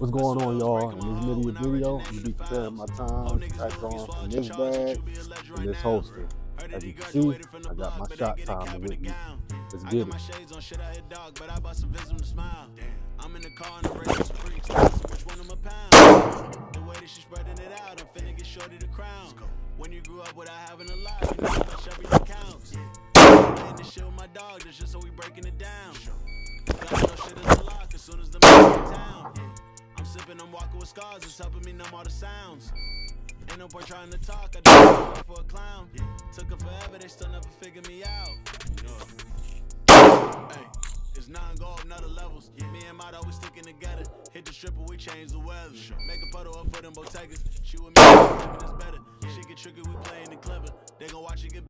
What's going on, y'all? In this video, I'm gonna be comparing my time back on from this bag and this holster. As you can see, I got my shot timer with me. Let's get it. I'm in the car and the race is free. Which one of my pounds? The way that she spreading it out, I'm finna get shorty the crown. When you grew up without having a lot, you know how much everything counts. Getting this shit with my dog, that's just so we breaking it down. Got no shit in the lock as soon as the man in town. I'm sipping, I'm walking with scars, it's helping me numb all the sounds. Ain't no boy trying to talk, I just work for a clown. Took it forever, they still never figured me out. Hey, it's nine go up, another levels. Me and Mott always sticking together. Hit the stripper, we change the weather. Make a puddle up for them Bottegas. She with me, it's better. She get tricky, we playing the clever. They gon' watch it get